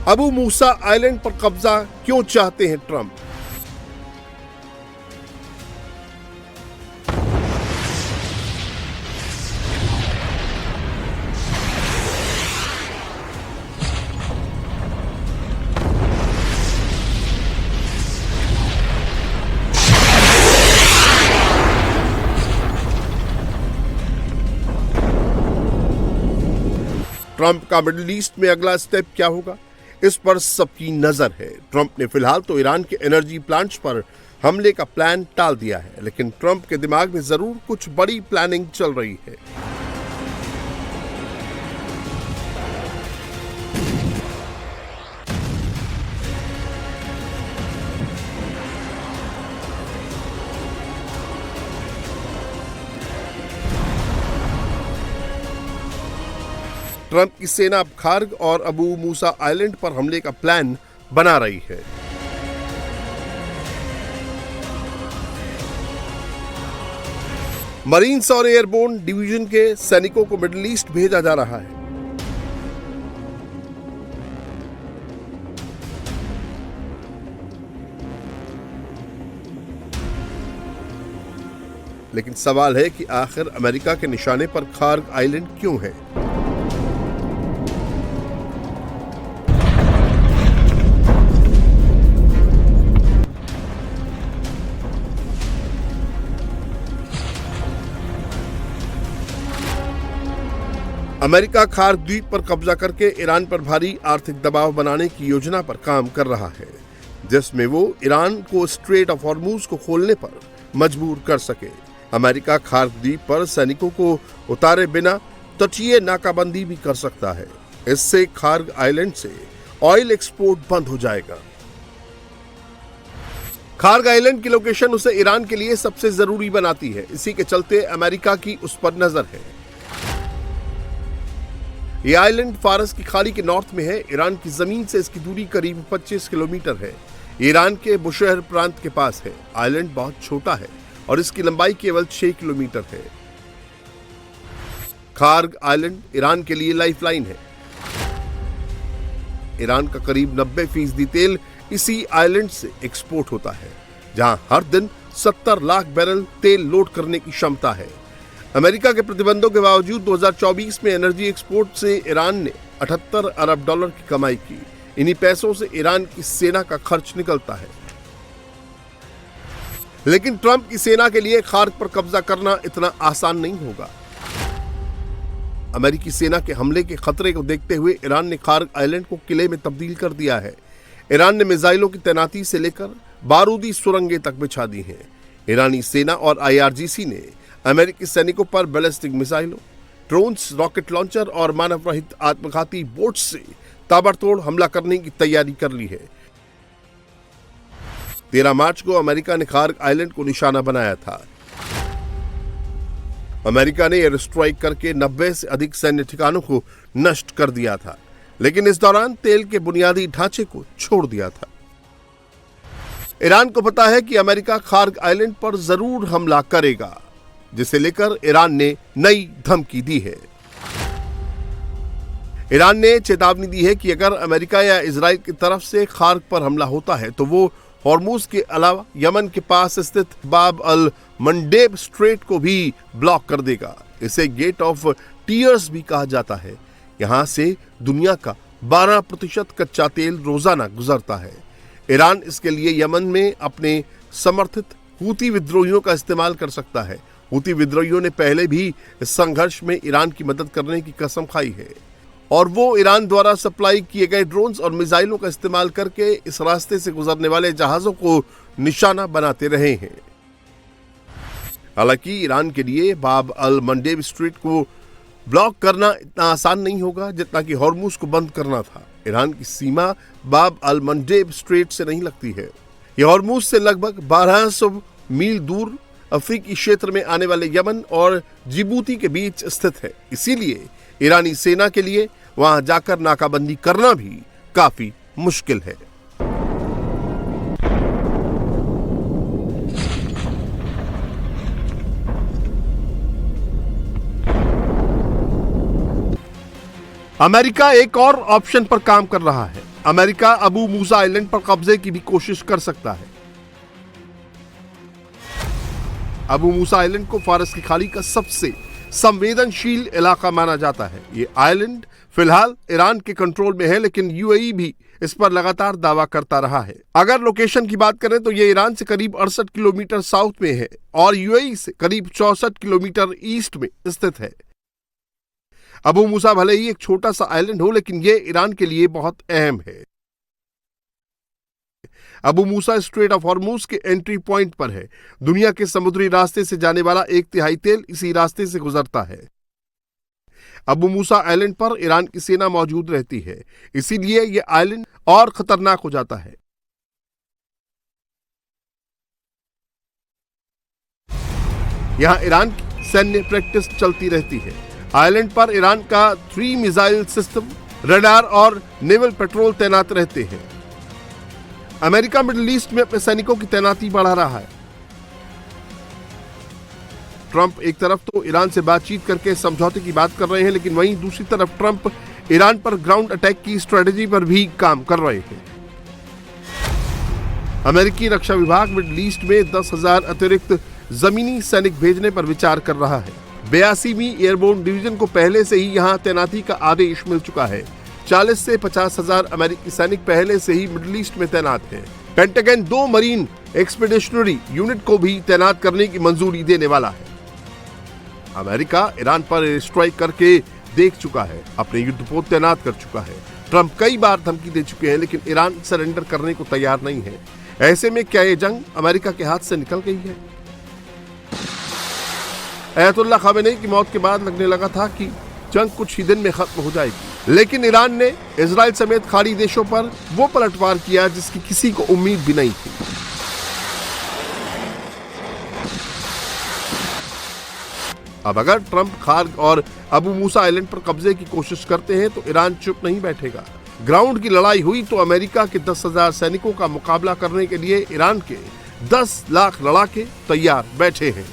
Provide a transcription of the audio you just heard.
अबू मूसा island पर कब्जा क्यों चाहते हैं ट्रंप? ट्रंप का मिडिल ईस्ट में अगला स्टेप क्या होगा, इस पर सबकी नजर है। ट्रंप ने फिलहाल तो ईरान के एनर्जी प्लांट्स पर हमले का प्लान टाल दिया है, लेकिन ट्रंप के दिमाग में जरूर कुछ बड़ी प्लानिंग चल रही है। ट्रंप की सेना अब खार्ग और अबू मूसा आइलैंड पर हमले का प्लान बना रही है। मरीन्स और एयरबोर्न डिवीजन के सैनिकों को मिडिल ईस्ट भेजा जा रहा है। लेकिन सवाल है कि आखिर अमेरिका के निशाने पर खार्ग आइलैंड क्यों है? अमेरिका खार्ग द्वीप पर कब्जा करके ईरान पर भारी आर्थिक दबाव बनाने की योजना पर काम कर रहा है, जिसमें वो ईरान को स्ट्रेट ऑफ हॉर्मुज को खोलने पर मजबूर कर सके। अमेरिका खार्ग द्वीप पर सैनिकों को उतारे बिना तटीय नाकाबंदी भी कर सकता है। इससे खार्ग आइलैंड से ऑयल एक्सपोर्ट बंद हो जाएगा। खार्ग आइलैंड की लोकेशन उसे ईरान के लिए सबसे जरूरी बनाती है। इसी के चलते अमेरिका की उस पर नजर है। यह आइलैंड फारस की खाड़ी के नॉर्थ में है। ईरान की जमीन से इसकी दूरी करीब 25 किलोमीटर है। ईरान के बुशहर प्रांत के पास है। आइलैंड बहुत छोटा है और इसकी लंबाई केवल 6 किलोमीटर है। खार्ग आइलैंड ईरान के लिए लाइफलाइन है। ईरान का करीब 90% तेल इसी आइलैंड से एक्सपोर्ट होता है, जहां हर दिन 70 लाख बैरल तेल लोड करने की क्षमता है। अमेरिका के प्रतिबंधों के बावजूद 2024 में एनर्जी एक्सपोर्ट से ईरान ने 78 अरब डॉलर की कमाई की। इन्हीं पैसों से ईरान की सेना का खर्च निकलता है। लेकिन ट्रंप की सेना के लिए खार्ग पर कब्जा करना इतना आसान नहीं होगा। अमेरिकी सेना के हमले के खतरे को देखते हुए ईरान ने खार्ग आइलैंड को किले में तब्दील कर दिया है। ईरान ने मिसाइलों की तैनाती से लेकर बारूदी सुरंगें तक बिछा दी हैं। ईरानी सेना और IRGC ने अमेरिकी सैनिकों पर बैलिस्टिक मिसाइलों, ड्रोन्स, रॉकेट लॉन्चर और मानव रहित आत्मघाती बोट्स से ताबड़तोड़ हमला करने की तैयारी कर ली है। 13 मार्च को अमेरिका ने खार्ग आइलैंड को निशाना बनाया था। अमेरिका ने एयर स्ट्राइक करके 90 से अधिक सैन्य ठिकानों को नष्ट कर दिया था, लेकिन इस दौरान तेल के बुनियादी ढांचे को छोड़ दिया था। ईरान को पता है कि अमेरिका खार्ग आइलैंड पर जरूर हमला करेगा, जिसे लेकर ईरान ने नई धमकी दी है। ईरान ने चेतावनी दी है कि अगर अमेरिका या इजराइल की तरफ से खार्ग पर हमला होता है तो वो हॉर्मुज के अलावा यमन के पास स्थित बाब अल मंडेब स्ट्रेट को भी ब्लॉक कर देगा। इसे गेट ऑफ टीयर्स भी कहा जाता है। यहां से दुनिया का 12% कच्चा तेल रोजाना गुजरता है। ईरान इसके लिए यमन में अपने समर्थित हूती विद्रोहियों का इस्तेमाल कर सकता है। हूती विद्रोहियों ने पहले भी इस संघर्ष में ईरान की मदद करने की कसम खाई है और वो ईरान द्वारा सप्लाई किए गए ड्रोन्स और मिसाइलों का इस्तेमाल करके इस रास्ते से गुजरने वाले जहाजों को निशाना बनाते रहे हैं। हालांकि ईरान के लिए बाब अल मंडेब स्ट्रेट को ब्लॉक करना इतना आसान नहीं होगा जितना कि हॉर्मुज को बंद करना था। ईरान की सीमा बाब अल मंडेब स्ट्रेट से नहीं लगती है। यह हॉर्मुज से लगभग 1200 मील दूर अफ्रीकी क्षेत्र में आने वाले यमन और जिबूती के बीच स्थित है। इसीलिए ईरानी सेना के लिए वहां जाकर नाकाबंदी करना भी काफी मुश्किल है। अमेरिका एक और ऑप्शन पर काम कर रहा है। अमेरिका अबू मूसा आइलैंड पर कब्जे की भी कोशिश कर सकता है। अबू मूसा आइलैंड को फारस की खाड़ी का सबसे संवेदनशील इलाका माना जाता है। ये आइलैंड फिलहाल ईरान के कंट्रोल में है, लेकिन यूएई भी इस पर लगातार दावा करता रहा है। अगर लोकेशन की बात करें तो ये ईरान से करीब 68 किलोमीटर साउथ में है और यूएई से करीब 64 किलोमीटर ईस्ट में स्थित है। अबू मूसा भले ही एक छोटा सा आइलैंड हो, लेकिन ये ईरान के लिए बहुत अहम है। अबू मूसा स्ट्रेट ऑफ हॉर्मूज के एंट्री पॉइंट पर है। दुनिया के समुद्री रास्ते से जाने वाला 1/3 तेल इसी रास्ते से गुजरता है। अबू मूसा आइलैंड पर ईरान की सेना मौजूद रहती है, इसीलिए यह आइलैंड और खतरनाक हो जाता है। यहां ईरान की सैन्य प्रैक्टिस चलती रहती है। आइलैंड पर ईरान का 3 मिसाइल सिस्टम, रडार और नेवल पेट्रोल तैनात रहते हैं। अमेरिका मिडिल ईस्ट में अपने सैनिकों की तैनाती बढ़ा रहा है। ट्रंप एक तरफ तो ईरान से बातचीत करके समझौते की बात कर रहे हैं, लेकिन वहीं दूसरी तरफ ट्रंप ईरान पर ग्राउंड अटैक की स्ट्रेटेजी पर भी काम कर रहे हैं। अमेरिकी रक्षा विभाग मिडिल ईस्ट में 10,000 अतिरिक्त जमीनी सैनिक भेजने पर विचार कर रहा है। 82वीं एयरबोर्न डिवीजन को पहले से ही यहां तैनाती का आदेश मिल चुका है। 40 से 50,000 अमेरिकी सैनिक पहले से ही मिडिल ईस्ट में तैनात हैं। पेंटागन 2 मरीन एक्सपीडिशनरी यूनिट को भी तैनात करने की मंजूरी देने वाला है। अमेरिका ईरान पर स्ट्राइक करके देख चुका है, अपने युद्धपोत तैनात कर चुका है। ट्रंप कई बार धमकी दे चुके हैं, लेकिन ईरान सरेंडर करने को तैयार नहीं है। ऐसे में क्या ये जंग अमेरिका के हाथ से निकल गई है? अयतुल्लाह खामेनी की मौत के बाद लगने लगा था कि जंग कुछ ही दिन में खत्म हो जाएगी, लेकिन ईरान ने इजराइल समेत खाड़ी देशों पर वो पलटवार किया जिसकी किसी को उम्मीद भी नहीं थी। अब अगर ट्रंप खार्ग और अबू मूसा आइलैंड पर कब्जे की कोशिश करते हैं तो ईरान चुप नहीं बैठेगा। ग्राउंड की लड़ाई हुई तो अमेरिका के 10,000 सैनिकों का मुकाबला करने के लिए ईरान के 10 लाख लड़ाके तैयार बैठे हैं।